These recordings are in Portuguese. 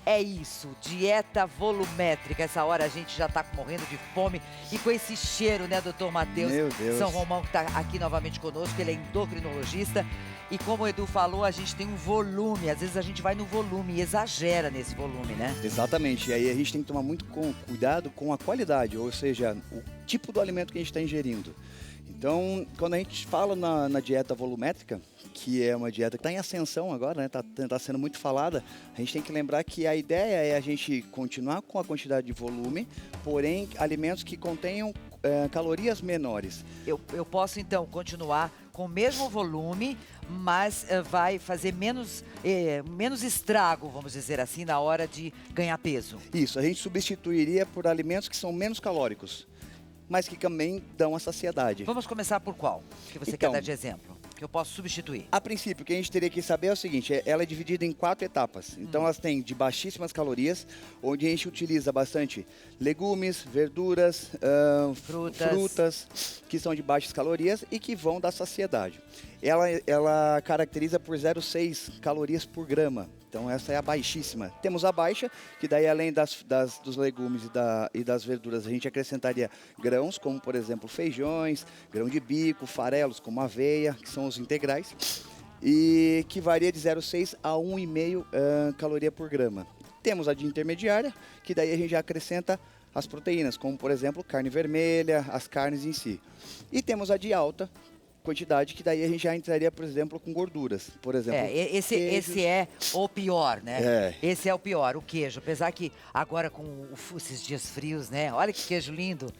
É isso, dieta volumétrica. Essa hora a gente já tá morrendo de fome e com esse cheiro, né, doutor Matheus Meu Deus. São Romão, que tá aqui novamente conosco, ele é endocrinologista. E como o Edu falou, a gente tem um volume, às vezes a gente vai no volume e exagera nesse volume, né? Exatamente, e aí a gente tem que tomar muito cuidado com a qualidade, ou seja, o tipo do alimento que a gente está ingerindo. Então, quando a gente fala na dieta volumétrica, que é uma dieta que está em ascensão agora, né? Tá sendo muito falada, a gente tem que lembrar que a ideia é a gente continuar com a quantidade de volume, porém alimentos que contenham calorias menores. Eu posso então continuar com o mesmo volume, mas vai fazer menos estrago, vamos dizer assim, na hora de ganhar peso. Isso, a gente substituiria por alimentos que são menos calóricos, mas que também dão a saciedade. Vamos começar por qual? Que você quer dar de exemplo? Que eu posso substituir. A princípio, o que a gente teria que saber é o seguinte, ela é dividida em 4 etapas. Então, elas têm de baixíssimas calorias, onde a gente utiliza bastante legumes, verduras, frutas, que são de baixas calorias e que vão dar saciedade. Ela caracteriza por 0,6 calorias por grama. Então, essa é a baixíssima. Temos a baixa, que daí além dos legumes e das verduras, a gente acrescentaria grãos, como por exemplo feijões, grão de bico, farelos, como aveia, que são os integrais, e que varia de 0,6 a 1,5 caloria por grama. Temos a de intermediária, que daí a gente já acrescenta as proteínas, como por exemplo carne vermelha, as carnes em si. E temos a de alta quantidade, que daí a gente já entraria, por exemplo, com gorduras. Por exemplo, esse é o pior, né? É. Esse é o pior, o queijo. Apesar que agora com esses dias frios, né? Olha que queijo lindo.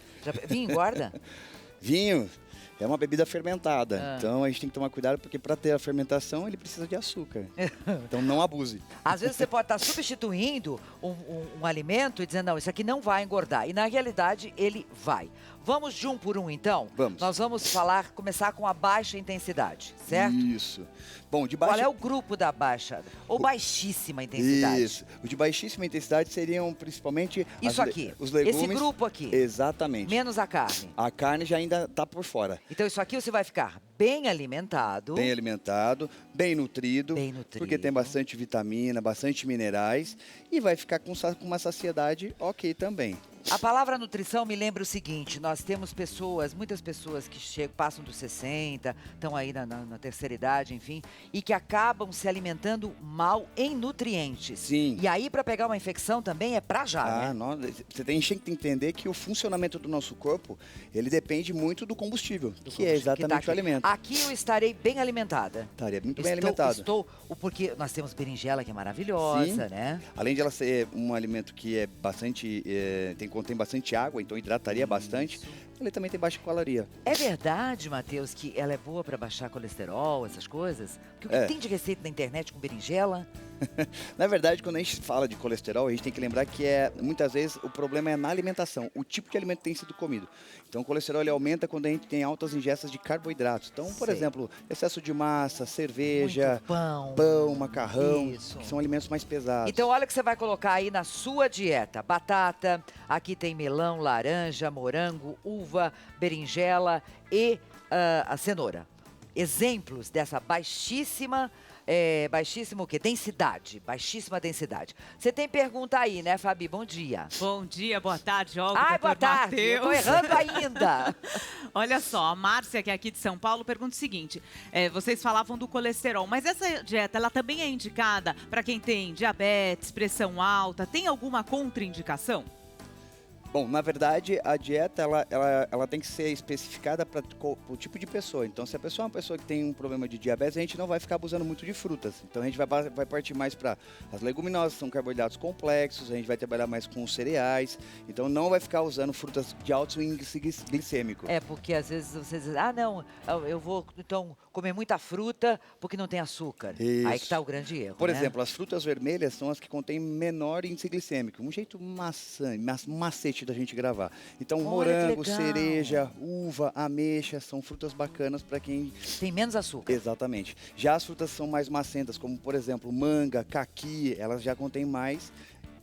Vinho engorda? Vinho é uma bebida fermentada, então a gente tem que tomar cuidado porque para ter a fermentação ele precisa de açúcar. Então não abuse. Às vezes você pode estar substituindo um alimento e dizendo, não, isso aqui não vai engordar. E na realidade ele vai. Vamos de um por um então? Vamos. Nós vamos começar com a baixa intensidade, certo? Isso. Bom, de baixa... Qual é o grupo da baixa ou baixíssima intensidade? Isso. Os de baixíssima intensidade seriam principalmente isso aqui, os legumes. Esse grupo aqui. Exatamente. Menos a carne. A carne já ainda está por fora. Então isso aqui você vai ficar bem alimentado. Bem alimentado, bem nutrido. Bem nutrido. Porque tem bastante vitamina, bastante minerais. E vai ficar com uma saciedade ok também. A palavra nutrição me lembra o seguinte, nós temos muitas pessoas que passam dos 60, estão aí na terceira idade, enfim, e que acabam se alimentando mal em nutrientes. Sim. E aí, para pegar uma infecção também é pra já, né? Você tem que entender que o funcionamento do nosso corpo, ele depende muito do combustível, que é exatamente o alimento. Aqui eu estarei bem alimentada. Estaria muito bem alimentado. Porque nós temos berinjela, que é maravilhosa, Sim. né? Além de ela ser um alimento que é bastante, contém bastante água, então hidrataria bastante, ele também tem baixa caloria. É verdade, Matheus, que ela é boa para baixar colesterol, essas coisas? Porque o que tem de receita na internet com berinjela? Na verdade, quando a gente fala de colesterol, a gente tem que lembrar que muitas vezes o problema é na alimentação, o tipo de alimento que tem sido comido. Então, o colesterol ele aumenta quando a gente tem altas ingestas de carboidratos. Então, por exemplo, excesso de massa, cerveja, pão, macarrão, que são alimentos mais pesados. Então, olha o que você vai colocar aí na sua dieta. Batata, aqui tem melão, laranja, morango, uva, berinjela e a cenoura. Exemplos dessa baixíssima o quê? Densidade, baixíssima densidade. Você tem pergunta aí, né, Fabi? Bom dia. Bom dia, boa tarde, Olga. Ai, boa tarde, eu tô errando ainda. Olha só, a Márcia, que é aqui de São Paulo, pergunta o seguinte, vocês falavam do colesterol, mas essa dieta, ela também é indicada para quem tem diabetes, pressão alta, tem alguma contraindicação? Bom, na verdade, a dieta ela tem que ser especificada para o tipo de pessoa. Então, se a pessoa é uma pessoa que tem um problema de diabetes, a gente não vai ficar abusando muito de frutas. Então, a gente vai partir mais para as leguminosas, são carboidratos complexos, a gente vai trabalhar mais com os cereais. Então, não vai ficar usando frutas de alto índice glicêmico. Porque às vezes você diz, não, eu vou então comer muita fruta porque não tem açúcar. Isso. Aí que está o grande erro, Por exemplo, as frutas vermelhas são as que contêm menor índice glicêmico. Um jeito macete da gente gravar. Então, morango, cereja, uva, ameixa, são frutas bacanas para quem... tem menos açúcar. Exatamente. Já as frutas são mais macentas, como por exemplo, manga, caqui, elas já contêm mais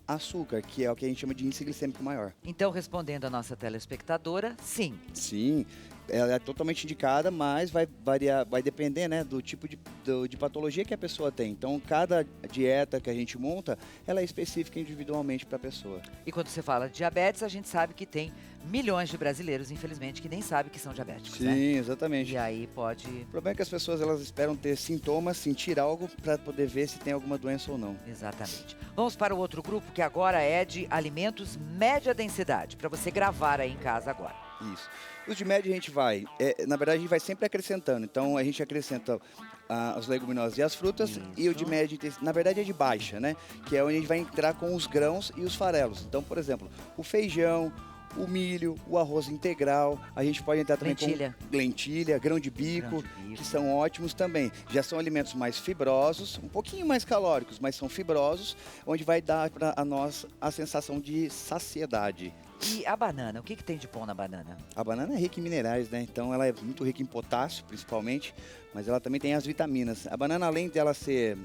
açúcar, que é o que a gente chama de índice glicêmico maior. Então, respondendo a nossa telespectadora, sim. Sim, ela é totalmente indicada, mas vai variar, vai depender, né, do tipo de patologia que a pessoa tem. Então, cada dieta que a gente monta, ela é específica individualmente para a pessoa. E quando você fala de diabetes, a gente sabe que tem milhões de brasileiros, infelizmente, que nem sabem que são diabéticos, né? Sim, exatamente. E aí pode... O problema é que as pessoas elas esperam ter sintomas, sentir algo para poder ver se tem alguma doença ou não. Exatamente. Vamos para o outro grupo, que agora é de alimentos média densidade, para você gravar aí em casa agora. Isso. Os de média a gente vai, na verdade a gente vai sempre acrescentando. Então a gente acrescenta as leguminosas e as frutas. Isso. E o de média, na verdade é de baixa, né? Que é onde a gente vai entrar com os grãos e os farelos. Então, por exemplo, o feijão, o milho, o arroz integral, a gente pode entrar também com lentilha, grão de bico, que são ótimos também. Já são alimentos mais fibrosos, um pouquinho mais calóricos, mas são fibrosos, onde vai dar para nós a sensação de saciedade. E a banana, o que tem de bom na banana? A banana é rica em minerais, né? Então ela é muito rica em potássio, principalmente, mas ela também tem as vitaminas. A banana, além dela ser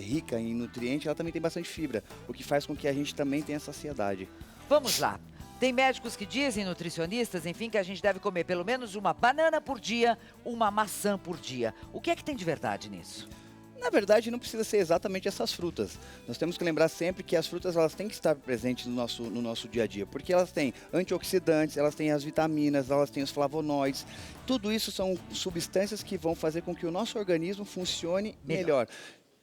rica em nutrientes, ela também tem bastante fibra, o que faz com que a gente também tenha saciedade. Vamos lá. Tem médicos que dizem, nutricionistas, enfim, que a gente deve comer pelo menos uma banana por dia, uma maçã por dia. O que é que tem de verdade nisso? Na verdade, não precisa ser exatamente essas frutas. Nós temos que lembrar sempre que as frutas elas têm que estar presentes no nosso dia a dia, porque elas têm antioxidantes, elas têm as vitaminas, elas têm os flavonoides. Tudo isso são substâncias que vão fazer com que o nosso organismo funcione melhor.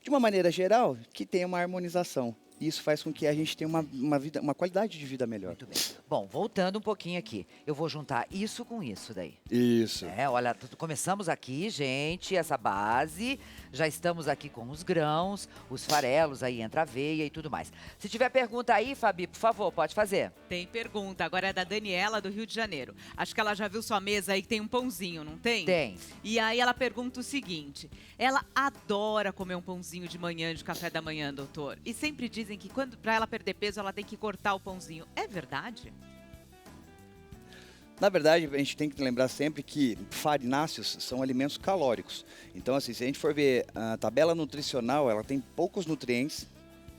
De uma maneira geral, que tenha uma harmonização. Isso faz com que a gente tenha uma qualidade de vida melhor. Muito bem. Bom, voltando um pouquinho aqui. Eu vou juntar isso com isso daí. Isso. Olha, começamos aqui, gente, essa base. Já estamos aqui com os grãos, os farelos, aí entra a aveia e tudo mais. Se tiver pergunta aí, Fabi, por favor, pode fazer. Tem pergunta. Agora é da Daniela, do Rio de Janeiro. Acho que ela já viu sua mesa aí que tem um pãozinho, não tem? Tem. E aí ela pergunta o seguinte. Ela adora comer um pãozinho de manhã, de café da manhã, doutor. E sempre dizem que para ela perder peso, ela tem que cortar o pãozinho. É verdade? Na verdade, a gente tem que lembrar sempre que farináceos são alimentos calóricos. Então, assim, se a gente for ver a tabela nutricional, ela tem poucos nutrientes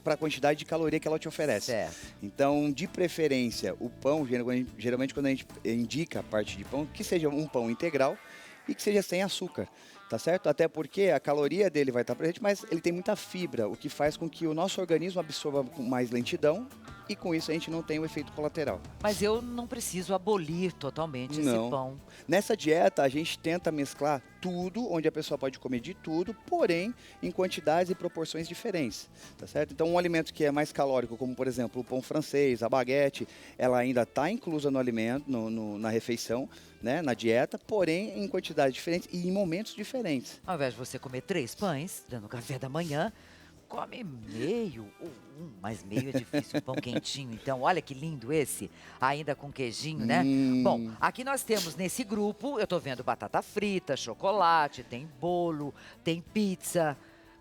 para a quantidade de caloria que ela te oferece. Certo. Então, de preferência, o pão, geralmente quando a gente indica a parte de pão, que seja um pão integral e que seja sem açúcar. Tá certo? Até porque a caloria dele vai estar presente, mas ele tem muita fibra, o que faz com que o nosso organismo absorva com mais lentidão e com isso a gente não tem o efeito colateral. Mas eu não preciso abolir totalmente esse pão. Nessa dieta a gente tenta mesclar tudo, onde a pessoa pode comer de tudo, porém em quantidades e proporções diferentes, tá certo? Então um alimento que é mais calórico, como por exemplo o pão francês, a baguete, ela ainda está inclusa no alimento, na refeição, né, na dieta, porém em quantidades diferentes e em momentos diferentes. Ao invés de você comer 3 pães, dando café da manhã, come meio ou mas meio é difícil, um pão quentinho. Então, olha que lindo esse, ainda com queijinho, né? Bom, aqui nós temos nesse grupo, eu tô vendo batata frita, chocolate, tem bolo, tem pizza.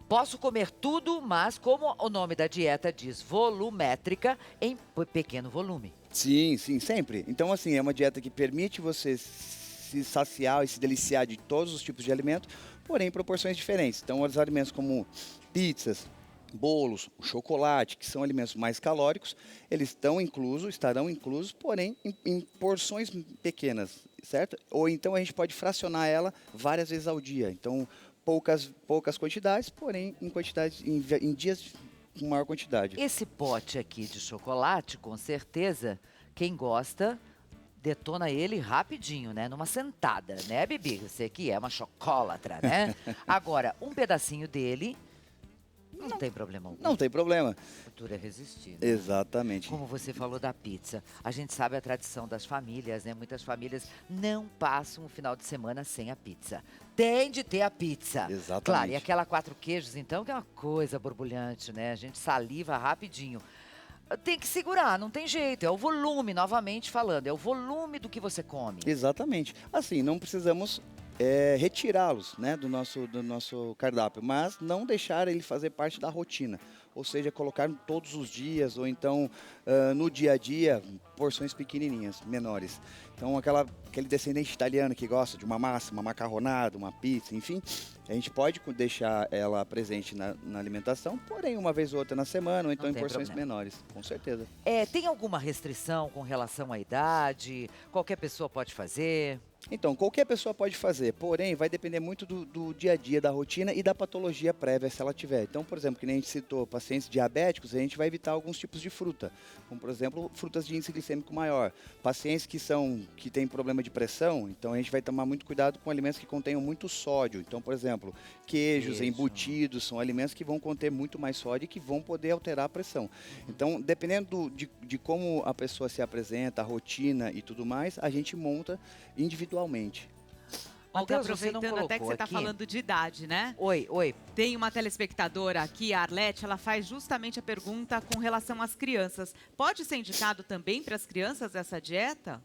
Posso comer tudo, mas como o nome da dieta diz, volumétrica, em pequeno volume. Sim, sim, sempre. Então, assim, é uma dieta que permite você se saciar e se deliciar de todos os tipos de alimentos, porém em proporções diferentes. Então, os alimentos como pizzas, bolos, o chocolate, que são alimentos mais calóricos, eles estarão inclusos, porém em porções pequenas, certo? Ou então a gente pode fracionar ela várias vezes ao dia. Então, poucas quantidades, porém em dias com maior quantidade. Esse pote aqui de chocolate, com certeza, quem gosta detona ele rapidinho, né? Numa sentada, né, Bibi? Você que é uma chocolatra, né? Agora, um pedacinho dele não tem problema algum. Não tem problema. A cultura é resistir, né? Exatamente. Como você falou da pizza, a gente sabe a tradição das famílias, né? Muitas famílias não passam o final de semana sem a pizza. Tem de ter a pizza. Exatamente. Claro, e aquela 4 queijos, então, que é uma coisa borbulhante, né? A gente saliva rapidinho. Tem que segurar, não tem jeito. É o volume, novamente falando, é o volume do que você come. Exatamente. Assim, não precisamos retirá-los, né, do nosso cardápio, mas não deixar ele fazer parte da rotina. ou seja, colocar todos os dias, ou então no dia a dia, porções pequenininhas, menores. Então, aquele descendente italiano que gosta de uma massa, uma macarronada, uma pizza, enfim, a gente pode deixar ela presente na alimentação, porém, uma vez ou outra na semana, ou então em porções menores, com certeza. Tem alguma restrição com relação à idade? Qualquer pessoa pode fazer? Então, qualquer pessoa pode fazer, porém, vai depender muito do dia a dia, da rotina e da patologia prévia, se ela tiver. Então, por exemplo, que nem a gente citou, pacientes diabéticos, a gente vai evitar alguns tipos de fruta, como, por exemplo, frutas de índice glicêmico maior. Pacientes que têm problema de pressão, então a gente vai tomar muito cuidado com alimentos que contenham muito sódio. Então, por exemplo, queijos, embutidos, são alimentos que vão conter muito mais sódio e que vão poder alterar a pressão. Então, dependendo de como a pessoa se apresenta, a rotina e tudo mais, a gente monta individualmente. Olga, aproveitando até que você está falando de idade, né? Oi. Tem uma telespectadora aqui, a Arlete, ela faz justamente a pergunta com relação às crianças. Pode ser indicado também para as crianças essa dieta?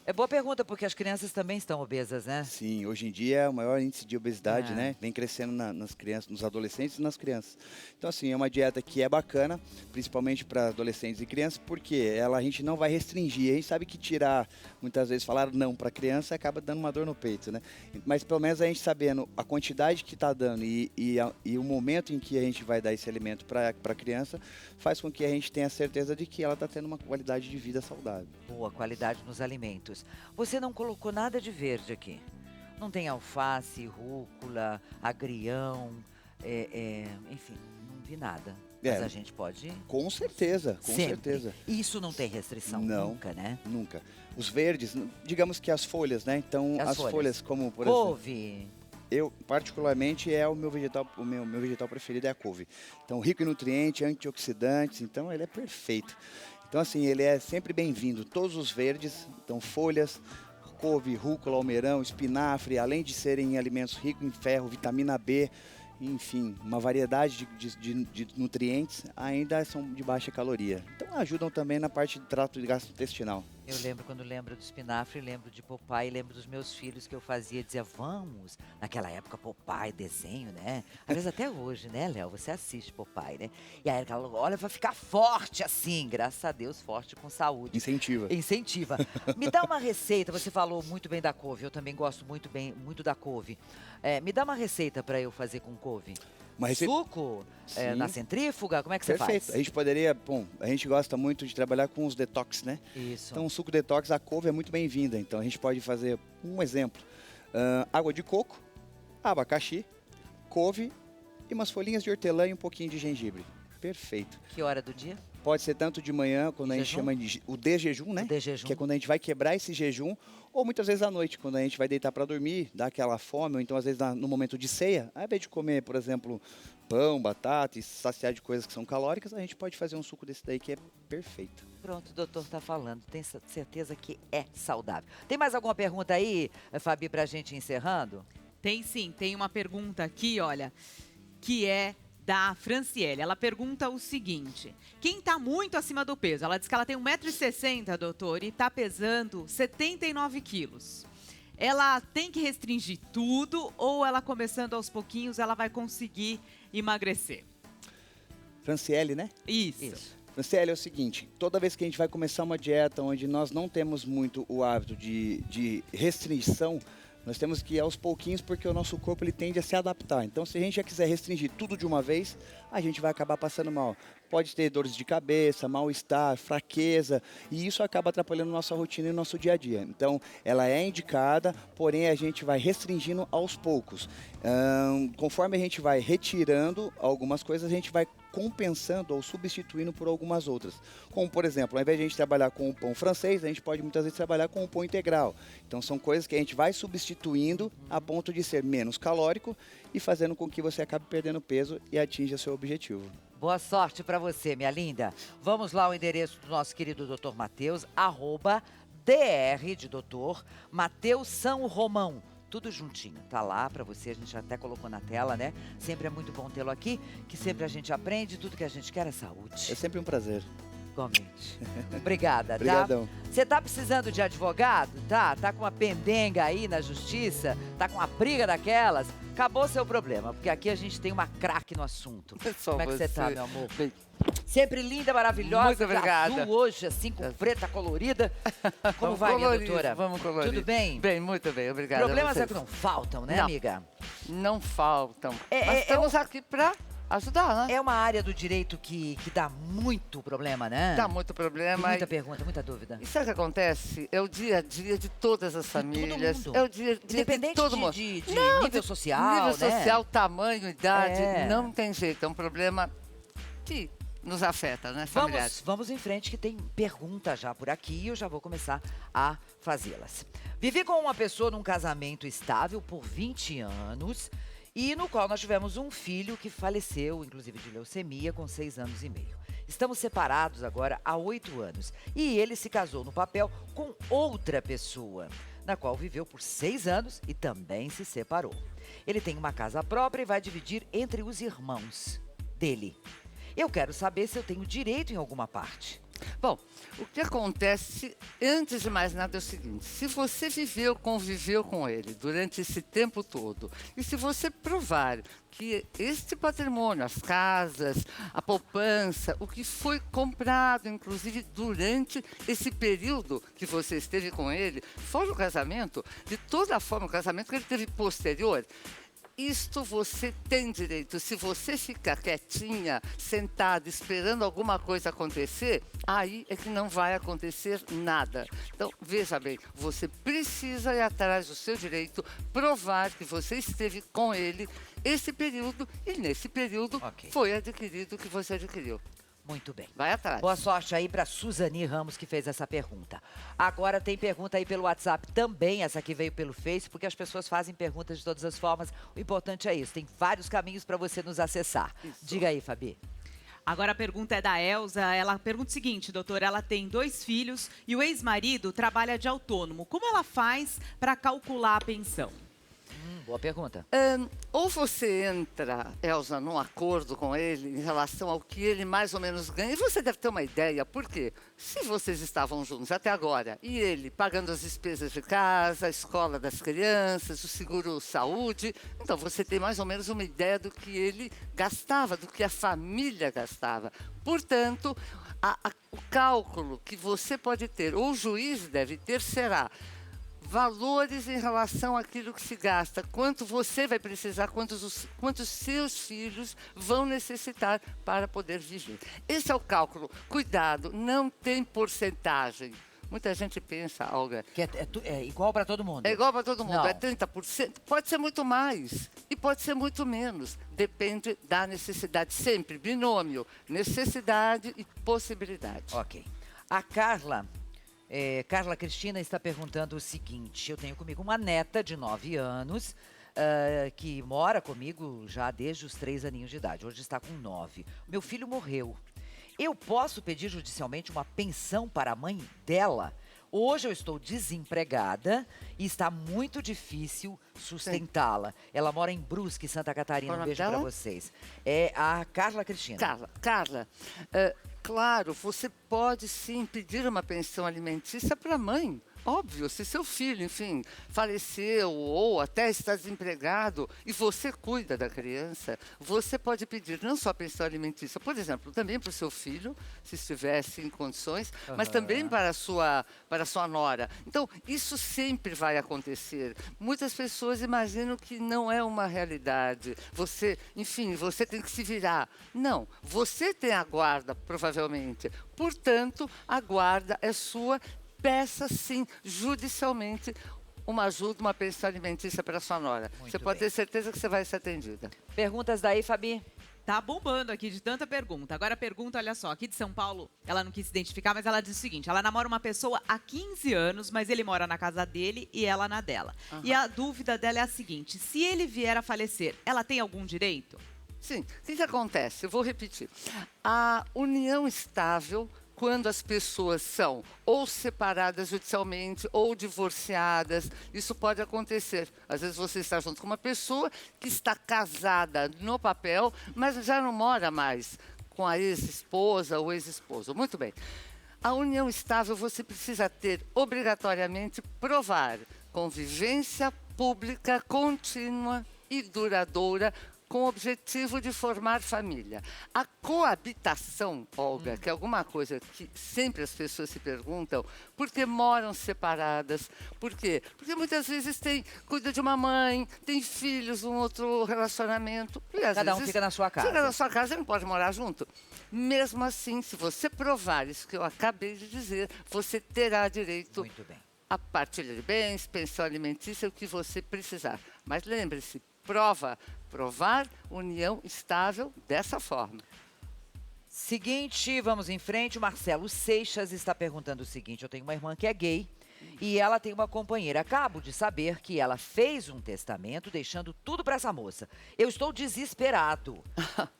É boa pergunta, porque as crianças também estão obesas, né? Sim, hoje em dia é o maior índice de obesidade, né? Vem crescendo nas crianças, nos adolescentes e nas crianças. Então, assim, é uma dieta que é bacana, principalmente para adolescentes e crianças, porque a gente não vai restringir. A gente sabe que muitas vezes, falar não para a criança acaba dando uma dor no peito, né? Mas pelo menos a gente sabendo a quantidade que está dando e o momento em que a gente vai dar esse alimento para a criança, faz com que a gente tenha certeza de que ela está tendo uma qualidade de vida saudável. Boa qualidade nos alimentos. Você não colocou nada de verde aqui. Não tem alface, rúcula, agrião, enfim, não vi nada. Mas a gente pode... Com certeza, com certeza. Isso não tem restrição nunca, né? Nunca. Os verdes, digamos que as folhas, né? Então, as folhas como, por couve. Eu, particularmente, o meu vegetal preferido é a couve. Então, rico em nutrientes, antioxidantes, então ele é perfeito. Então, assim, ele é sempre bem-vindo. Todos os verdes, então folhas, couve, rúcula, almeirão, espinafre, além de serem alimentos ricos em ferro, vitamina B, enfim, uma variedade de nutrientes, ainda são de baixa caloria. Então, ajudam também na parte de trato gastrointestinal. Eu lembro, quando lembro do espinafre, lembro de Popeye, lembro dos meus filhos que eu fazia, dizia, vamos, naquela época Popeye, desenho, né? Às vezes até hoje, né, Léo? Você assiste Popeye, né? E aí ela falou, olha, vai ficar forte assim, graças a Deus, forte com saúde. Incentiva. Me dá uma receita, você falou muito bem da couve, eu também gosto muito da couve. Me dá uma receita para eu fazer com couve. Suco? Na centrífuga? Como é que você faz? Perfeito. A gente poderia, a gente gosta muito de trabalhar com os detox, né? Isso. Então, o suco detox, a couve é muito bem-vinda. Então, a gente pode fazer um exemplo. Água de coco, abacaxi, couve e umas folhinhas de hortelã e um pouquinho de gengibre. Perfeito. Que hora do dia? Pode ser tanto de manhã, quando a gente chama de o desjejum, né? Que é quando a gente vai quebrar esse jejum, ou muitas vezes à noite, quando a gente vai deitar para dormir, dá aquela fome, ou então às vezes no momento de ceia, ao invés de comer, por exemplo, pão, batata e saciar de coisas que são calóricas, a gente pode fazer um suco desse daí que é perfeito. Pronto, o doutor está falando, tem certeza que é saudável. Tem mais alguma pergunta aí, Fabi, para a gente ir encerrando? Tem sim, tem uma pergunta aqui, olha, que é da Franciele. Ela pergunta o seguinte, quem está muito acima do peso, ela diz que ela tem 1,60 m, doutor, e está pesando 79 quilos. Ela tem que restringir tudo ou ela começando aos pouquinhos, ela vai conseguir emagrecer? Franciele, né? Isso. Franciele, é o seguinte, toda vez que a gente vai começar uma dieta onde nós não temos muito o hábito de restrição, nós temos que ir aos pouquinhos, porque o nosso corpo ele tende a se adaptar. Então, se a gente já quiser restringir tudo de uma vez, a gente vai acabar passando mal. Pode ter dores de cabeça, mal-estar, fraqueza, e isso acaba atrapalhando nossa rotina e nosso dia a dia. Então, ela é indicada, porém a gente vai restringindo aos poucos. Conforme a gente vai retirando algumas coisas, a gente vai compensando ou substituindo por algumas outras. Como, por exemplo, ao invés de a gente trabalhar com o pão francês, a gente pode muitas vezes trabalhar com o pão integral. Então, são coisas que a gente vai substituindo a ponto de ser menos calórico e fazendo com que você acabe perdendo peso e atinja seu objetivo. Boa sorte para você, minha linda. Vamos lá ao endereço do nosso querido Dr. Matheus, @dr de doutor, Matheus São Romão. Tudo juntinho, tá lá para você, a gente até colocou na tela, né? Sempre é muito bom tê-lo aqui, que sempre a gente aprende, tudo que a gente quer é saúde. É sempre um prazer. Igualmente. Obrigada, Obrigadão. Tá? Você tá precisando de advogado, tá? Tá com uma pendenga aí na justiça? Tá com uma briga daquelas? acabou seu problema, porque aqui a gente tem uma craque no assunto. Só Como é que você tá, você. meu amor? Bem, Sempre linda, maravilhosa, Muito de obrigada. azul hoje, assim, com preta colorida. Como vai, minha colorir, doutora? Vamos colorir. Tudo bem? Bem, muito bem, obrigada. Problemas a é que vocês. não faltam, né, Não. amiga? Não faltam. É- Mas é- estamos aqui para ajudar, né? É uma área do direito que dá muito problema, né? Dá muito Tem problema. muita pergunta, muita dúvida. E sabe o que acontece? É o dia a dia de todas as famílias. mundo. É o dia a dia de Independente todo mundo. de Não, nível social, Nível né? social, tamanho, idade, É. não tem jeito. É um problema que nos afeta, né, familiares? Vamos em frente, que tem pergunta já por aqui e eu já vou começar a fazê-las. Vivi com uma pessoa num casamento estável por 20 anos e no qual nós tivemos um filho que faleceu, inclusive de leucemia, com 6 anos e meio. Estamos separados agora há 8 anos e ele se casou no papel com outra pessoa, na qual viveu por 6 anos e também se separou. Ele tem uma casa própria e vai dividir entre os irmãos dele. Eu quero saber se eu tenho direito em alguma parte. Bom, o que acontece, antes de mais nada, é o seguinte: se você conviveu com ele durante esse tempo todo, e se você provar que este patrimônio, as casas, a poupança, o que foi comprado, inclusive durante esse período que você esteve com ele, fora o casamento, de toda forma, o casamento que ele teve posterior, isto você tem direito. Se você ficar quietinha, sentada, esperando alguma coisa acontecer, aí é que não vai acontecer nada. Então, veja bem, você precisa ir atrás do seu direito, provar que você esteve com ele esse período e nesse período Ok. foi adquirido o que você adquiriu. Muito bem. Vai atrás. Boa sorte aí para Suzani Ramos, que fez essa pergunta. Agora tem pergunta aí pelo WhatsApp também, essa aqui veio pelo Face, porque as pessoas fazem perguntas de todas as formas. O importante é isso, tem vários caminhos para você nos acessar. Diga aí, Fabi. Agora a pergunta é da Elza. Ela pergunta o seguinte, doutora, ela tem 2 filhos e o ex-marido trabalha de autônomo. Como ela faz para calcular a pensão? Boa pergunta. Ou você entra, Elza, num acordo com ele em relação ao que ele mais ou menos ganha, e você deve ter uma ideia, por quê? Se vocês estavam juntos até agora, e ele pagando as despesas de casa, a escola das crianças, o seguro-saúde, então você tem mais ou menos uma ideia do que ele gastava, do que a família gastava. Portanto, o cálculo que você pode ter, ou o juiz deve ter, será valores em relação àquilo que se gasta, quanto você vai precisar, quantos seus filhos vão necessitar para poder viver. Esse é o cálculo. Cuidado, não tem porcentagem. Muita gente pensa, Olga, Que é igual para todo mundo. é igual para todo mundo, Não. é 30%, pode ser muito mais e pode ser muito menos. Depende da necessidade, sempre, binômio, necessidade e possibilidade. Ok. A Carla Cristina está perguntando o seguinte: eu tenho comigo uma neta de 9 anos que mora comigo já desde os 3 aninhos de idade. Hoje está com 9. Meu filho morreu. Eu posso pedir judicialmente uma pensão para a mãe dela? Hoje eu estou desempregada e está muito difícil sustentá-la. Ela mora em Brusque, Santa Catarina. Qual Um o nome beijo para dela? vocês. É a Carla Cristina. Carla, claro, você pode sim pedir uma pensão alimentícia para a mãe. Óbvio, se seu filho, enfim, faleceu ou até está desempregado e você cuida da criança, você pode pedir não só pensão alimentícia, por exemplo, também para o seu filho, se estivesse em condições, mas também para a sua nora. Então, isso sempre vai acontecer. Muitas pessoas imaginam que não é uma realidade. Você, enfim, você tem que se virar. Não, você tem a guarda, provavelmente. Portanto, a guarda é sua. Peça, sim, judicialmente, uma ajuda, uma pensão alimentícia para a sua nora. Muito Você pode bem. ter certeza que você vai ser atendida. Perguntas daí, Fabi? Tá bombando aqui de tanta pergunta. Agora a pergunta, olha só, aqui de São Paulo, ela não quis se identificar, mas ela diz o seguinte: ela namora uma pessoa há 15 anos, mas ele mora na casa dele e ela na dela. E a dúvida dela é a seguinte: se ele vier a falecer, ela tem algum direito? Sim, o que acontece? Eu vou repetir. A união estável, quando as pessoas são ou separadas judicialmente ou divorciadas, isso pode acontecer. Às vezes você está junto com uma pessoa que está casada no papel, mas já não mora mais com a ex-esposa ou ex-esposo. Muito bem. A união estável você precisa ter, obrigatoriamente, provar convivência pública contínua e duradoura com o objetivo de formar família. A coabitação, Olga, que é alguma coisa que sempre as pessoas se perguntam, porque moram separadas. Por quê? Porque muitas vezes cuida de uma mãe, tem filhos, um outro relacionamento. E às Cada um vezes, fica na sua casa. fica na sua casa e não pode morar junto. Mesmo assim, se você provar isso que eu acabei de dizer, você terá direito Muito bem. a partilha de bens, pensão alimentícia, o que você precisar. Mas lembre-se, provar união estável dessa forma. Seguinte, vamos em frente. O Marcelo Seixas está perguntando o seguinte: eu tenho uma irmã que é gay e ela tem uma companheira. Acabo de saber que ela fez um testamento deixando tudo para essa moça. Eu estou desesperado.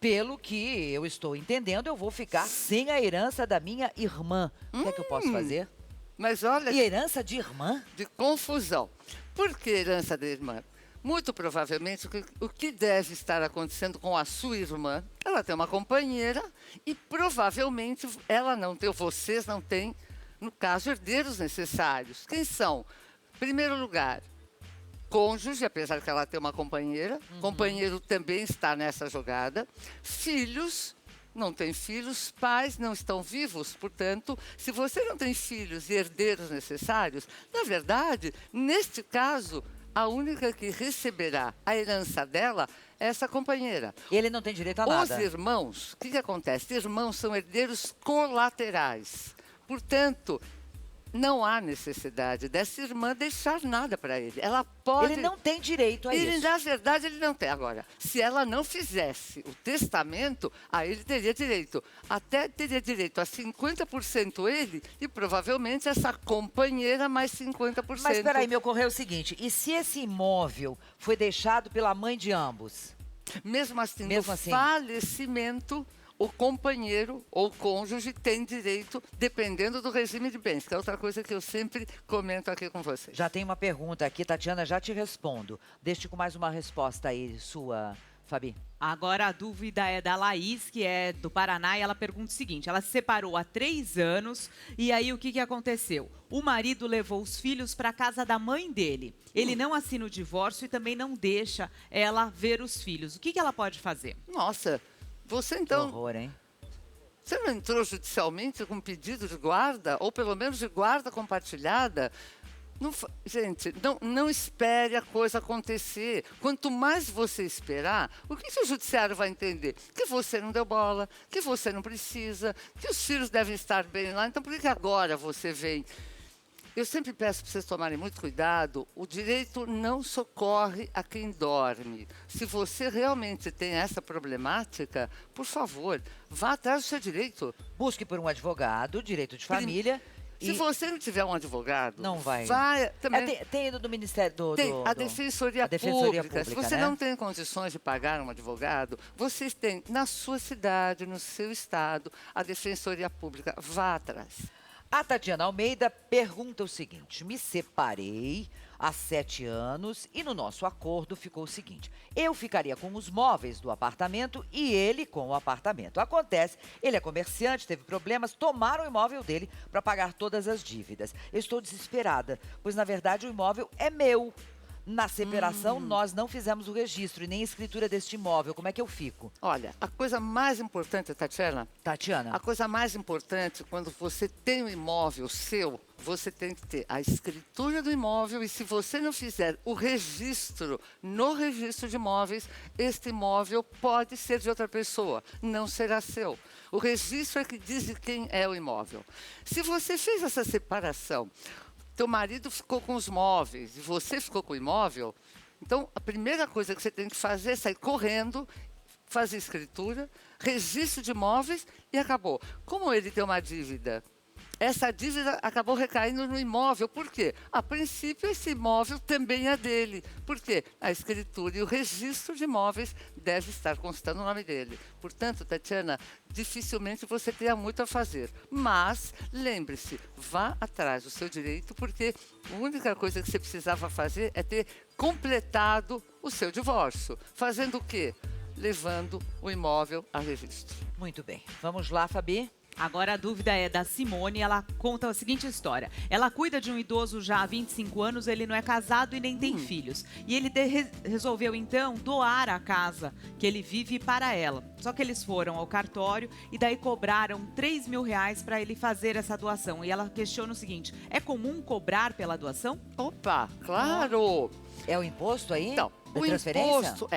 Pelo que eu estou entendendo, eu vou ficar sem a herança da minha irmã. O que é que eu posso fazer? Mas olha, E herança de irmã? de confusão. Por que herança da irmã? Muito provavelmente, o que deve estar acontecendo com a sua irmã, ela tem uma companheira e provavelmente vocês não têm, no caso, herdeiros necessários. Quem são? Em primeiro lugar, cônjuge, apesar que ela tem uma companheira. Companheiro também está nessa jogada. Filhos, não tem filhos. Pais não estão vivos. Portanto, se você não tem filhos e herdeiros necessários, na verdade, neste caso, a única que receberá a herança dela é essa companheira. Ele não tem direito a Os nada. irmãos, o que acontece? Irmãos são herdeiros colaterais. Portanto, não há necessidade dessa irmã deixar nada para ele. Ela pode... Ele não tem direito a Ele, isso. na verdade, ele não tem. Agora, se ela não fizesse o testamento, aí ele teria direito. Até teria direito a 50% ele e provavelmente essa companheira mais 50%. Mas espera aí, me ocorreu o seguinte: e se esse imóvel foi deixado pela mãe de ambos? Mesmo assim, Mesmo no assim. falecimento, o companheiro ou cônjuge tem direito, dependendo do regime de bens, que é outra coisa que eu sempre comento aqui com vocês. Já tem uma pergunta aqui, Tatiana, já te respondo. Deixe com mais uma resposta aí sua, Fabi. Agora a dúvida é da Laís, que é do Paraná, e ela pergunta o seguinte: ela se separou há 3 anos, e aí o que aconteceu? O marido levou os filhos para a casa da mãe dele. Ele não assina o divórcio e também não deixa ela ver os filhos. O que ela pode fazer? Nossa, você Que então... horror, hein? Você não entrou judicialmente com pedido de guarda, ou pelo menos de guarda compartilhada? Gente, não espere a coisa acontecer. Quanto mais você esperar, o que o judiciário vai entender? Que você não deu bola, que você não precisa, que os filhos devem estar bem lá. Então, por que agora você vem? Eu sempre peço para vocês tomarem muito cuidado. O direito não socorre a quem dorme. Se você realmente tem essa problemática, por favor, vá atrás do seu direito. Busque por um advogado, direito de família. Se você não tiver um advogado, Não vai. Também, Tem ido do Ministério tem a Defensoria Pública. Se você né? não tem condições de pagar um advogado, vocês têm na sua cidade, no seu estado, a Defensoria Pública. Vá atrás. A Tatiana Almeida pergunta o seguinte: me separei há 7 anos e no nosso acordo ficou o seguinte: eu ficaria com os móveis do apartamento e ele com o apartamento. Acontece, ele é comerciante, teve problemas, tomaram o imóvel dele para pagar todas as dívidas. Eu estou desesperada, pois na verdade o imóvel é meu. Na separação, nós não fizemos o registro e nem a escritura deste imóvel. Como é que eu fico? Olha, a coisa mais importante, Tatiana, Tatiana, a coisa mais importante, quando você tem um imóvel seu, você tem que ter a escritura do imóvel e se você não fizer o registro no registro de imóveis, este imóvel pode ser de outra pessoa, não será seu. O registro é que diz de quem é o imóvel. Se você fez essa separação, teu marido ficou com os móveis e você ficou com o imóvel, então a primeira coisa que você tem que fazer é sair correndo, fazer escritura, registro de imóveis e acabou. Como ele tem uma dívida, essa dívida acabou recaindo no imóvel. Por quê? A princípio, esse imóvel também é dele. Por quê? A escritura e o registro de imóveis deve estar constando o nome dele. Portanto, Tatiana, dificilmente você tenha muito a fazer. Mas, lembre-se, vá atrás do seu direito, porque a única coisa que você precisava fazer é ter completado o seu divórcio. Fazendo o quê? Levando o imóvel a registro. muito bem. Vamos lá, Fabi. Agora a dúvida é da Simone, ela conta a seguinte história. Ela cuida de um idoso já há 25 anos, ele não é casado e nem tem filhos. E ele resolveu então doar a casa que ele vive para ela. Só que eles foram ao cartório e daí cobraram R$3.000 para ele fazer essa doação. E ela questiona o seguinte, é comum cobrar pela doação? Opa, claro! É o imposto aí? Então, da o transferência? imposto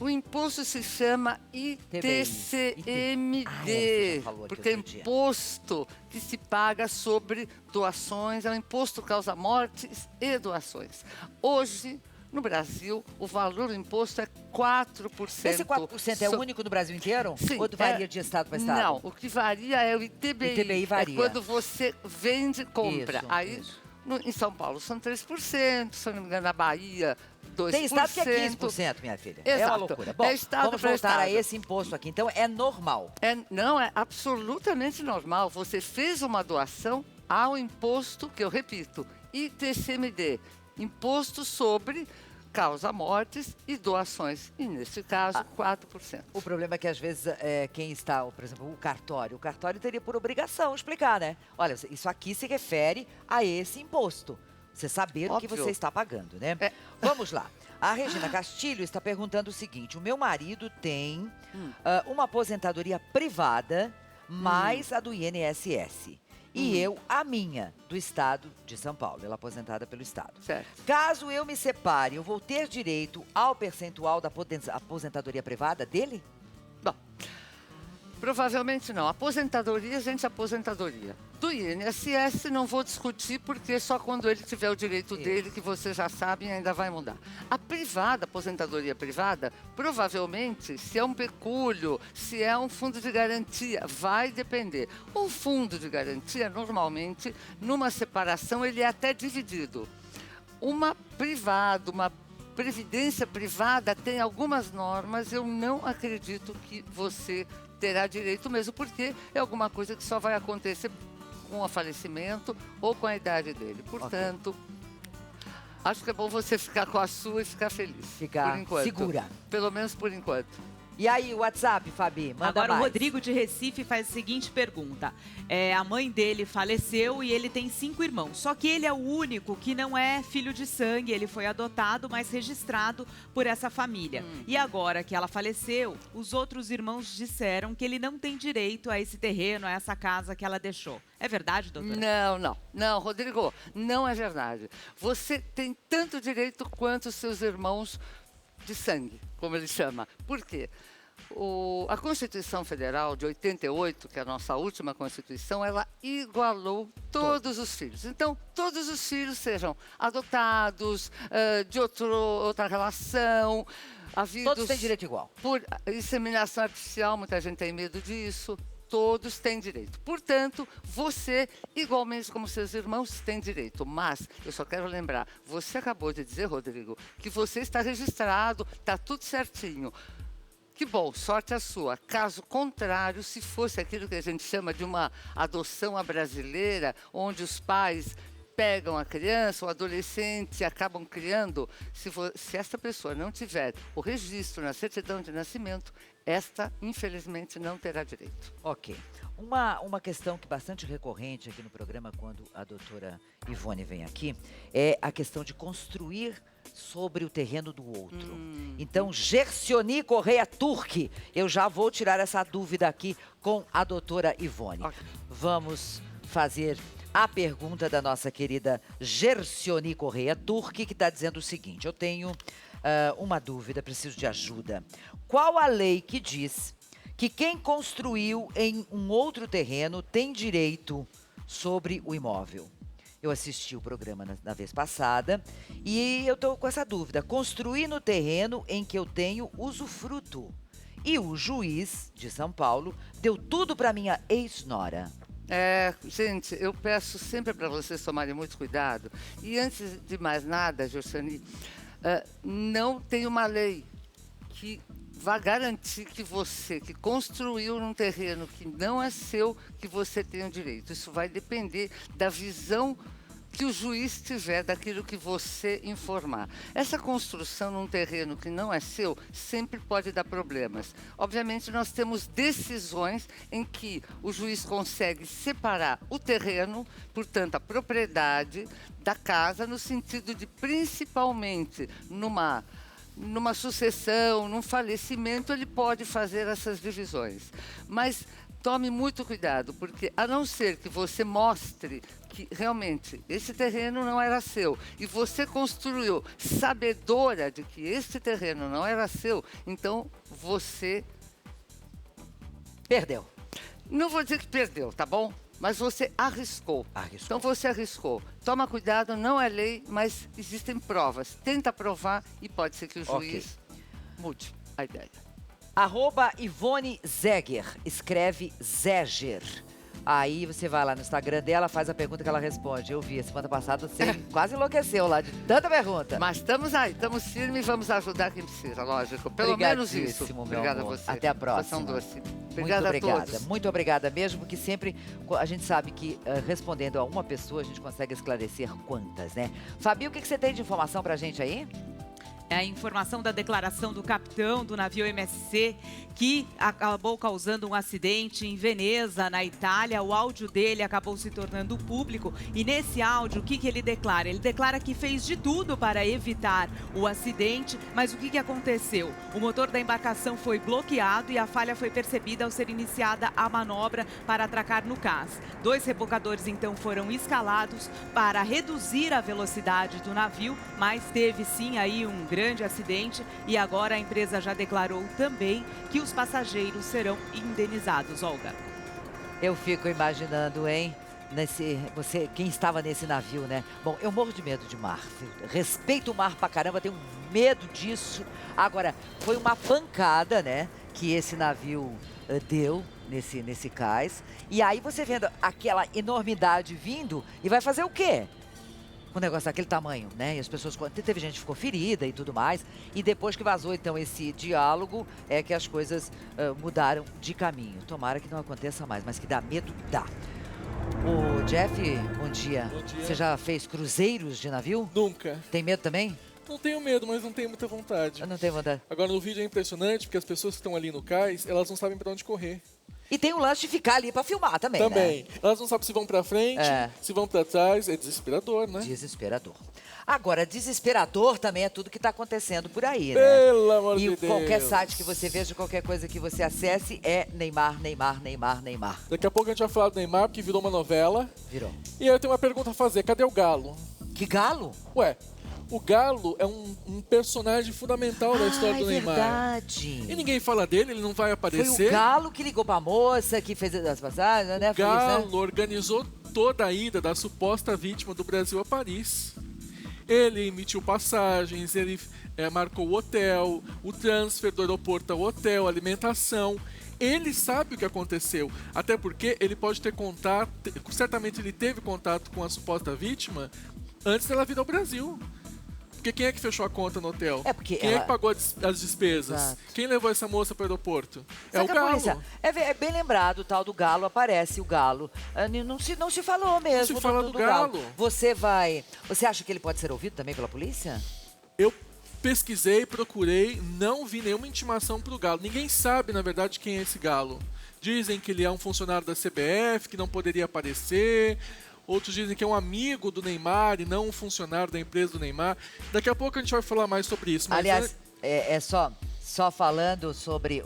o imposto se chama ITCMD, você já falou aqui porque é outro dia. imposto que se paga sobre doações, é um imposto que causa mortes e doações. Hoje, no Brasil, o valor do imposto é 4%. Esse 4% é o único no Brasil inteiro? Sim. Ou varia de estado para estado? Não, o que varia é o ITBI. O ITBI varia. É quando você vende e compra. Isso, Aí, isso. em São Paulo são 3%, se eu não me engano, na Bahia 2%. Tem estado que é 15%, minha filha. É uma Exato. loucura. Bom, É estado vamos pra voltar a estado. esse imposto aqui. Então, é normal. Não, é absolutamente normal. Você fez uma doação ao imposto, que eu repito, ITCMD, Imposto sobre causa mortes e doações. E, nesse caso, 4%. O problema é que, às vezes, quem está, por exemplo, o cartório teria por obrigação explicar, né? Olha, isso aqui se refere a esse imposto. Você saber o que Óbvio. você está pagando, né? É. Vamos lá. A Regina Castilho está perguntando o seguinte. O meu marido tem uma aposentadoria privada, mais a do INSS. E eu, a minha, do estado de São Paulo. Ela é aposentada pelo estado. Certo. Caso eu me separe, eu vou ter direito ao percentual da aposentadoria privada dele? Bom, provavelmente não. Aposentadoria, gente, aposentadoria. Do INSS não vou discutir, porque só quando ele tiver o direito dele, que vocês já sabem, ainda vai mudar. A privada, aposentadoria privada, provavelmente, se é um pecúlio, se é um fundo de garantia, vai depender. O fundo de garantia, normalmente, numa separação, ele é até dividido. Uma privada, uma previdência privada tem algumas normas, eu não acredito que você terá direito mesmo, porque é alguma coisa que só vai acontecer com o falecimento ou com a idade dele. Portanto, acho que é bom você ficar com a sua e ficar feliz. Ficar por enquanto. segura. Pelo menos por enquanto. E aí, o WhatsApp, Fabi? Manda Agora mais. o Rodrigo de Recife faz a seguinte pergunta. A mãe dele faleceu e ele tem 5 irmãos. Só que ele é o único que não é filho de sangue. Ele foi adotado, mas registrado por essa família. E agora que ela faleceu, os outros irmãos disseram que ele não tem direito a esse terreno, a essa casa que ela deixou. É verdade, doutora? Não, Rodrigo, não é verdade. Você tem tanto direito quanto os seus irmãos de sangue, como ele chama. Por quê? A Constituição Federal de 88, que é a nossa última Constituição, ela igualou todos os filhos. Então, todos os filhos sejam adotados, de outra relação, havidos... Todos têm direito igual. Por inseminação artificial, muita gente tem medo disso. Todos têm direito. Portanto, você, igualmente como seus irmãos, tem direito. Mas, eu só quero lembrar, você acabou de dizer, Rodrigo, que você está registrado, está tudo certinho. Que bom, sorte a sua. Caso contrário, se fosse aquilo que a gente chama de uma adoção à brasileira, onde os pais pegam a criança, o adolescente, e acabam criando, se essa pessoa não tiver o registro na certidão de nascimento, esta, infelizmente, não terá direito. Ok. Uma questão que é bastante recorrente aqui no programa, quando a doutora Ivone vem aqui, é a questão de construir sobre o terreno do outro. Então, Gercioni Correia Turque, eu já vou tirar essa dúvida aqui com a doutora Ivone. Ok. Vamos fazer a pergunta da nossa querida Gercioni Correia Turque, que está dizendo o seguinte, eu tenho uma dúvida, preciso de ajuda. Qual a lei que diz que quem construiu em um outro terreno tem direito sobre o imóvel? Eu assisti o programa na vez passada e eu estou com essa dúvida. Construir no terreno em que eu tenho usufruto. E o juiz de São Paulo deu tudo para minha ex-nora. Gente, eu peço sempre para vocês tomarem muito cuidado. E antes de mais nada, Gercioni, não tem uma lei que vá garantir que você, que construiu num terreno que não é seu, que você tenha o direito. Isso vai depender da visão que o juiz tiver daquilo que você informar. Essa construção num terreno que não é seu sempre pode dar problemas. Obviamente, nós temos decisões em que o juiz consegue separar o terreno, portanto, a propriedade da casa, no sentido de, principalmente, numa sucessão, num falecimento, ele pode fazer essas divisões. Mas tome muito cuidado, porque a não ser que você mostre que realmente esse terreno não era seu e você construiu sabedora de que esse terreno não era seu, então você Perdeu. não vou dizer que perdeu, tá bom? Mas você arriscou. Então você arriscou. Toma cuidado, não é lei, mas existem provas. Tenta provar e pode ser que o juiz mude a ideia. @Ivone Zeger, escreve Zeger. Aí você vai lá no Instagram dela, faz a pergunta que ela responde. Eu vi, semana passada você quase enlouqueceu lá de tanta pergunta. Mas estamos aí, estamos firmes e vamos ajudar quem precisa, lógico. Pelo menos isso. Obrigada a você. Até a próxima. Coração doce. Obrigada a todos. Muito obrigada mesmo, porque sempre a gente sabe que respondendo a uma pessoa a gente consegue esclarecer quantas, né? Fabi, o que você tem de informação pra gente aí? É a informação da declaração do capitão do navio MSC, que acabou causando um acidente em Veneza, na Itália. O áudio dele acabou se tornando público. E nesse áudio, o que ele declara? Ele declara que fez de tudo para evitar o acidente, mas o que aconteceu? O motor da embarcação foi bloqueado e a falha foi percebida ao ser iniciada a manobra para atracar no cais. 2 rebocadores, então, foram escalados para reduzir a velocidade do navio, mas teve sim aí um grande acidente e agora a empresa já declarou também que os passageiros serão indenizados, Olga. Eu fico imaginando, hein? Quem estava nesse navio, né? Bom, eu morro de medo de mar. Respeito o mar pra caramba, tenho medo disso. Agora, foi uma pancada, né? Que esse navio deu nesse cais. E aí você vendo aquela enormidade vindo e vai fazer o quê? Um negócio daquele tamanho, né? E as pessoas... Teve gente que ficou ferida e tudo mais. E depois que vazou, então, esse diálogo, é que as coisas mudaram de caminho. Tomara que não aconteça mais, mas que dá medo, dá. Ô, Jeff, bom dia. Bom dia. Você já fez cruzeiros de navio? Nunca. Tem medo também? Não tenho medo, mas não tenho muita vontade. Eu não tenho vontade. Agora, no vídeo é impressionante, porque as pessoas que estão ali no cais, elas não sabem pra onde correr. E tem o lance de ficar ali pra filmar também, Também. né? Elas não sabem se vão pra frente, se vão pra trás. É desesperador, né? Desesperador. Agora, desesperador também é tudo que tá acontecendo por aí, né? Pelo amor de Deus. E qualquer site que você veja, qualquer coisa que você acesse é Neymar, Neymar, Neymar, Neymar. Daqui a pouco a gente vai falar do Neymar, porque virou uma novela. Virou. E aí eu tenho uma pergunta a fazer. Cadê o Galo? Que galo? Ué, o Galo é um personagem fundamental da história do Neymar. Verdade. E ninguém fala dele, ele não vai aparecer. Foi o Galo que ligou pra moça, que fez as passagens, né? O Galo organizou toda a ida da suposta vítima do Brasil a Paris. Ele emitiu passagens, ele marcou o hotel, o transfer do aeroporto ao hotel, alimentação. Ele sabe o que aconteceu, até porque ele pode ter contato, certamente ele teve contato com a suposta vítima antes dela vir ao Brasil. Porque quem é que fechou a conta no hotel? Quem é que pagou as despesas? Exato. Quem levou essa moça para o aeroporto? É o Sabe a Galo. polícia? É bem lembrado, o tal do Galo, aparece o Galo. Não se falou mesmo se fala do Galo. Você acha que ele pode ser ouvido também pela polícia? Eu pesquisei, procurei, não vi nenhuma intimação pro Galo. Ninguém sabe, na verdade, quem é esse Galo. Dizem que ele é um funcionário da CBF, que não poderia aparecer. Outros dizem que é um amigo do Neymar e não um funcionário da empresa do Neymar. Daqui a pouco a gente vai falar mais sobre isso. Mas aliás, só falando sobre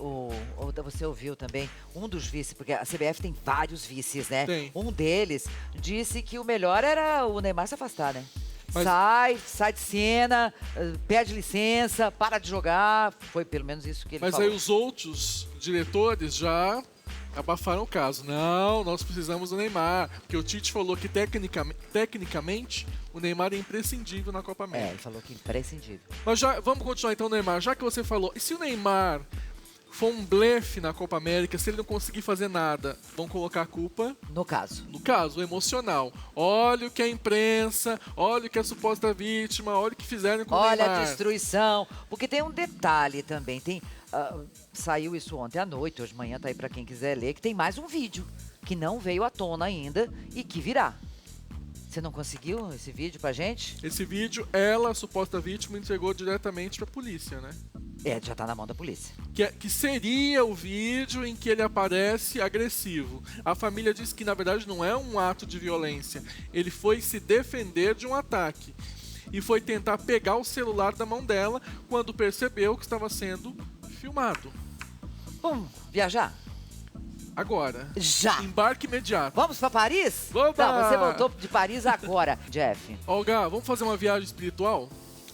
você ouviu também, um dos vices, porque a CBF tem vários vices, né? Tem. Um deles disse que o melhor era o Neymar se afastar, né? Mas... Sai de cena, pede licença, para de jogar. Foi pelo menos isso que ele falou. Mas aí os outros diretores já abafaram o caso. Não, nós precisamos do Neymar. Porque o Tite falou que tecnicamente o Neymar é imprescindível na Copa América. Ele falou que é imprescindível. Mas vamos continuar então, Neymar. Já que você falou, e se o Neymar for um blefe na Copa América, se ele não conseguir fazer nada, vão colocar a culpa... No caso, o emocional. Olha o que a imprensa, olha o que a suposta vítima, olha o que fizeram com o Neymar. Olha a destruição. Porque tem um detalhe também, saiu isso ontem à noite, hoje de manhã tá aí pra quem quiser ler, que tem mais um vídeo que não veio à tona ainda e que virá. Você não conseguiu esse vídeo pra gente? Esse vídeo, ela, a suposta vítima, entregou diretamente pra polícia, né? Já tá na mão da polícia. Que seria o vídeo em que ele aparece agressivo. A família diz que, na verdade, não é um ato de violência. Ele foi se defender de um ataque. E foi tentar pegar o celular da mão dela quando percebeu que estava sendo filmado. Vamos viajar? Agora. Já! Embarque imediato. Vamos pra Paris? Oba! Não, você voltou de Paris agora, Jeff. Olga, vamos fazer uma viagem espiritual?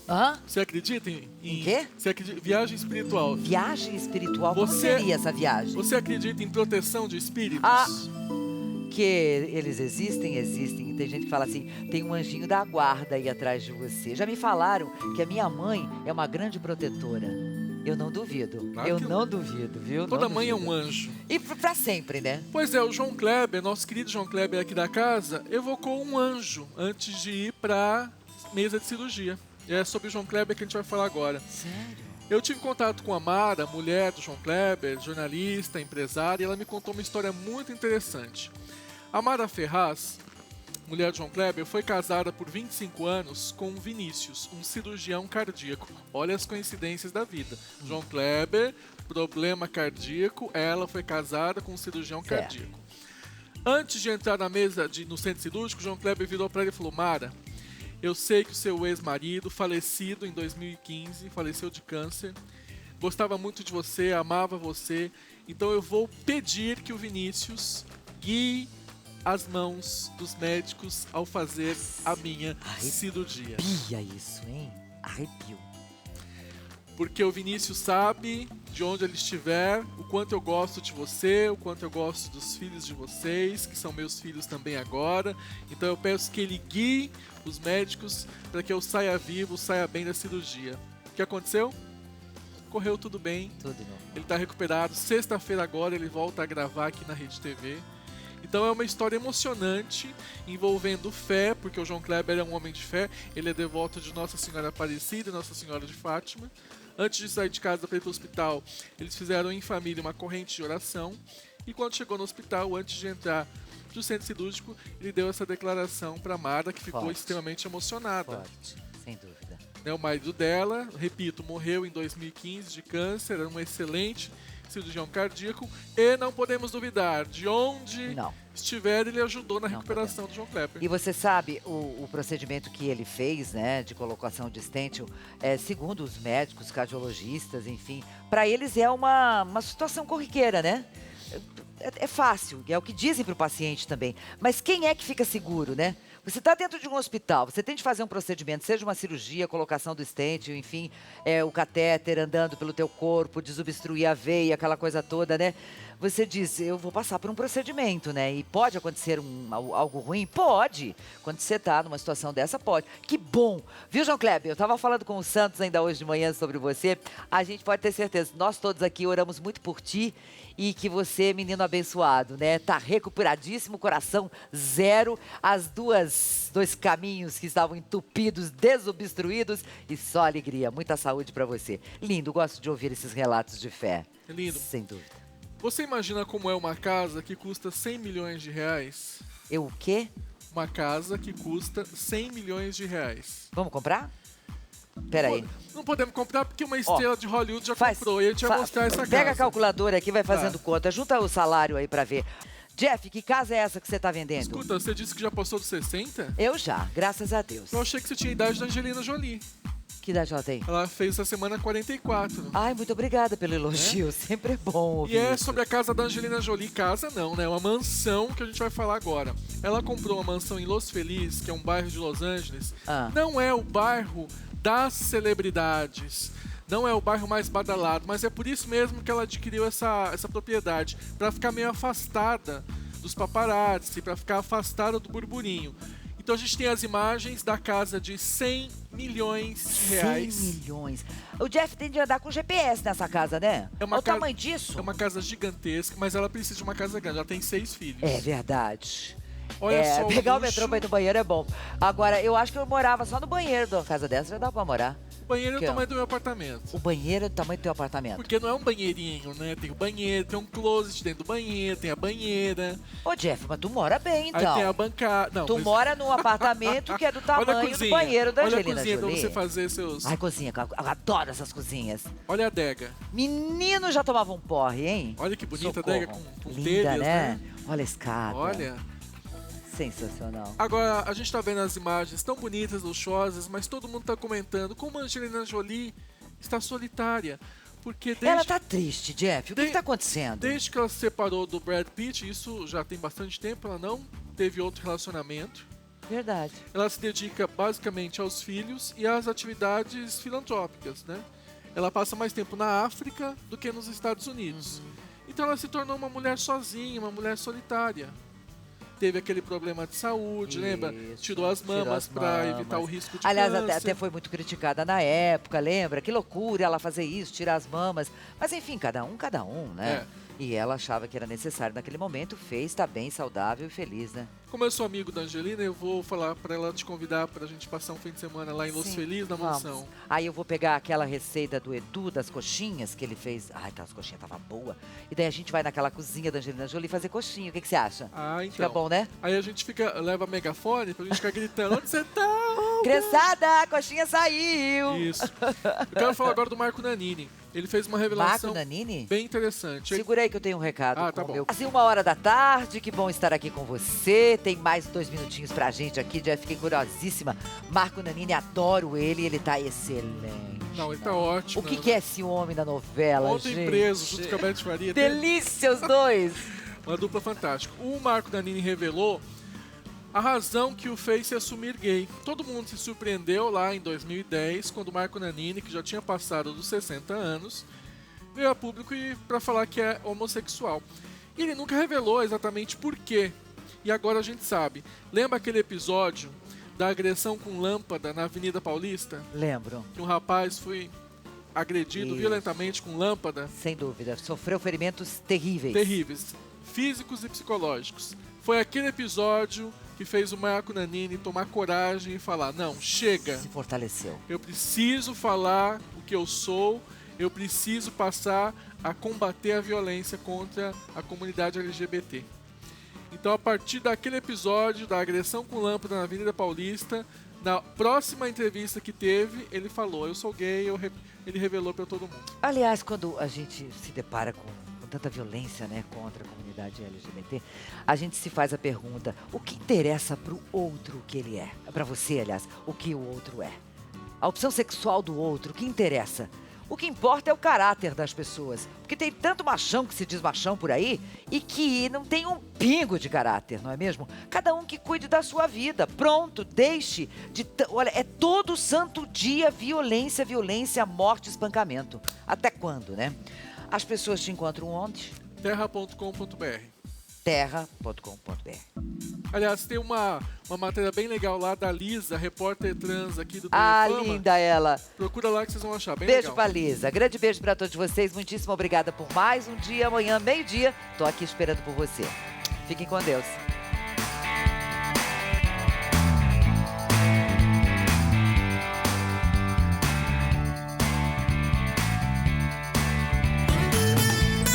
Hã? Você acredita em quê? Você acredita, viagem espiritual. Viagem espiritual? Como Você- seria essa viagem? Você acredita em proteção de espíritos? Ah. Que eles existem. E tem gente que fala assim, tem um anjinho da guarda aí atrás de você. Já me falaram que a minha mãe é uma grande protetora. Eu não duvido. Claro Eu que não duvido, viu? Toda Não mãe é duvido. um anjo. E pra sempre, né? Pois é, o João Kleber, nosso querido João Kleber aqui da casa, evocou um anjo antes de ir pra mesa de cirurgia. E é sobre o João Kleber que a gente vai falar agora. Sério? Eu tive contato com a Mara, mulher do João Kleber, jornalista, empresária, e ela me contou uma história muito interessante. A Mara Ferraz, mulher de João Kleber, foi casada por 25 anos com o Vinícius, um cirurgião cardíaco. Olha as coincidências da vida. João Kleber, problema cardíaco, ela foi casada com um cirurgião Certo. cardíaco. Antes de entrar na mesa no centro cirúrgico, João Kleber virou para ele e falou: Mara, eu sei que o seu ex-marido, falecido em 2015, faleceu de câncer, gostava muito de você, amava você, então eu vou pedir que o Vinícius guie as mãos dos médicos ao fazer a minha cirurgia. Arrepia isso, hein? Arrepio. Porque o Vinícius sabe, de onde ele estiver, o quanto eu gosto de você, o quanto eu gosto dos filhos de vocês, que são meus filhos também agora. Então eu peço que ele guie os médicos para que eu saia vivo, saia bem da cirurgia. O que aconteceu? Correu tudo bem. Tudo bom. Ele está recuperado. Sexta-feira agora ele volta a gravar aqui na Rede TV. Então é uma história emocionante, envolvendo fé, porque o João Kleber é um homem de fé. Ele é devoto de Nossa Senhora Aparecida e Nossa Senhora de Fátima. Antes de sair de casa para ir para o hospital, eles fizeram em família uma corrente de oração. E quando chegou no hospital, antes de entrar para o centro cirúrgico, ele deu essa declaração para Mara, que ficou Forte. extremamente emocionada. Forte, sem dúvida. Né, o marido dela, repito, morreu em 2015 de câncer, era um excelente cirurgião cardíaco, e não podemos duvidar, de onde Não. estiver, ele ajudou na Não recuperação do João Kleber. E você sabe, o procedimento que ele fez, né, de colocação de stent, segundo os médicos, cardiologistas, enfim, para eles é uma situação corriqueira, né? É fácil, é o que dizem para o paciente também. Mas quem é que fica seguro, né? Você está dentro de um hospital, você tem de fazer um procedimento, seja uma cirurgia, colocação do stent, enfim, o catéter andando pelo teu corpo, desobstruir a veia, aquela coisa toda, né? Você diz, eu vou passar por um procedimento, né? E pode acontecer algo ruim? Pode. Quando você está numa situação dessa, pode. Que bom. Viu, João Kleber? Eu estava falando com o Santos ainda hoje de manhã sobre você. A gente pode ter certeza, nós todos aqui oramos muito por ti e que você, menino abençoado, né? Tá recuperadíssimo, coração zero, dois caminhos que estavam entupidos, desobstruídos e só alegria. Muita saúde para você. Lindo, gosto de ouvir esses relatos de fé. É lindo. Sem dúvida. Você imagina como é uma casa que custa 100 milhões de reais? Eu o quê? Uma casa que custa 100 milhões de reais. Vamos comprar? Peraí. Não podemos comprar porque uma estrela de Hollywood já comprou e a gente vai mostrar essa casa. Pega a calculadora aqui, vai fazendo conta. Junta o salário aí pra ver. Jeff, que casa é essa que você tá vendendo? Escuta, você disse que já passou dos 60? Eu já, graças a Deus. Eu achei que você tinha a idade da Angelina Jolie. Que idade ela tem? Ela fez essa semana 44. Ai, muito obrigada pelo elogio. Sempre é bom ouvir E é isso. sobre a casa da Angelina Jolie. Casa não, né? Uma mansão que a gente vai falar agora. Ela comprou uma mansão em Los Feliz, que é um bairro de Los Angeles. Não é o bairro das celebridades. Não é o bairro mais badalado, mas é por isso mesmo que ela adquiriu essa propriedade. Para ficar meio afastada dos paparazzi, para ficar afastada do burburinho. Então a gente tem as imagens da casa de 100 milhões de reais. 100 milhões. O Jeff tem de andar com GPS nessa casa, né? É uma Olha o casa- tamanho disso. É uma casa gigantesca, mas ela precisa de uma casa grande. Ela tem 6 filhos. É verdade. Olha só o pegar o luxo. metrô pra ir no banheiro é bom. Agora, eu acho que eu morava só no banheiro de uma casa dessa, já dá pra morar. Banheiro é o Que é? tamanho do meu apartamento. O banheiro é do tamanho do teu apartamento. Porque não é um banheirinho, né? Tem o banheiro, tem um closet dentro do banheiro, tem a banheira. Ô, Jeff, mas tu mora bem, Aí tem a então. bancada. Não, Tu mas- mora num apartamento que é do Olha a tamanho do cozinha. banheiro da Olha a Angelina cozinha pra Jolie. você fazer seus... Ai, cozinha, eu adoro essas cozinhas. Olha a adega. Menino já tomava um porre, hein? Olha que bonita Socorro. a adega com Linda, telhas, né? Olha a escada. Olha. Sensacional. Agora, a gente tá vendo as imagens tão bonitas, luxuosas, mas todo mundo tá comentando como a Angelina Jolie está solitária. Porque Ela tá triste, Jeff. O que de- que tá acontecendo? desde que ela se separou do Brad Pitt, isso já tem bastante tempo, ela não teve outro relacionamento. Verdade. Ela se dedica basicamente aos filhos e às atividades filantrópicas, né? Ela passa mais tempo na África do que nos Estados Unidos. Então ela se tornou uma mulher sozinha, uma mulher solitária. Teve aquele problema de saúde, lembra? Isso, Tirou as tirou mamas as para mamas. evitar o risco de Aliás, câncer. até foi muito criticada na época, lembra? Que loucura ela fazer isso, tirar as mamas. Mas enfim, cada um, né? E ela achava que era necessário naquele momento, fez, tá bem, saudável e feliz, né? Como eu sou amigo da Angelina, eu vou falar para ela te convidar pra gente passar um fim de semana lá em Los Sim, Feliz, na vamos. mansão. Aí eu vou pegar aquela receita do Edu, das coxinhas que ele fez. Ai, aquelas coxinhas tava boa. E daí a gente vai naquela cozinha da Angelina Jolie fazer coxinha. O que você acha? Ah, então. Fica bom, né? Aí a gente leva megafone pra gente ficar gritando, onde você tá? Criançada, a coxinha saiu! Isso. Eu quero falar agora do Marco Nanini. Ele fez uma revelação Marco Nanini? bem interessante. Segura aí que eu tenho um recado. Ah, tá com o bom. meu. Assim, 1h da tarde, que bom estar aqui com você. Tem mais 2 minutinhos pra gente aqui, já fiquei curiosíssima. Marco Nanini, adoro ele tá excelente. Não, ele tá ótimo. O que é esse homem na novela, Ontem gente? preso, junto com a Beth Faria. Delícia, os dois! Uma dupla fantástica. O Marco Nanini revelou a razão que o fez se assumir gay. Todo mundo se surpreendeu lá em 2010, quando o Marco Nanini, que já tinha passado dos 60 anos, veio a público para falar que é homossexual. E ele nunca revelou exatamente por quê. E agora a gente sabe. Lembra aquele episódio da agressão com lâmpada na Avenida Paulista? Lembro, Que um rapaz foi agredido Isso. violentamente com lâmpada? sem dúvida. Sofreu ferimentos terríveis. Terríveis, físicos e psicológicos. Foi aquele episódio que fez o Marco Nanini tomar coragem e falar: não, chega, Se fortaleceu. eu preciso falar o que eu sou, eu preciso passar a combater a violência contra a comunidade LGBT. Então, a partir daquele episódio da agressão com lâmpada na Avenida Paulista, na próxima entrevista que teve, ele falou: eu sou gay, ele revelou para todo mundo. Aliás, quando a gente se depara com tanta violência, né, contra a comunidade LGBT, a gente se faz a pergunta: o que interessa pro outro o que ele é? Pra você, aliás, o que o outro é? A opção sexual do outro, o que interessa? O que importa é o caráter das pessoas. Porque tem tanto machão que se diz machão por aí e que não tem um pingo de caráter, não é mesmo? Cada um que cuide da sua vida. Pronto, deixe de... Olha, é todo santo dia violência, violência, morte, espancamento. Até quando, né? As pessoas te encontram onde? terra.com.br. terra.com.br. Aliás, tem uma matéria bem legal lá da Lisa, repórter trans aqui do Ah, Telefama. linda ela. Procura lá que vocês vão achar bem Beijo legal. pra Lisa. Grande beijo pra todos vocês. Muitíssimo obrigada por mais um dia. Amanhã, meio-dia, tô aqui esperando por você. Fiquem com Deus.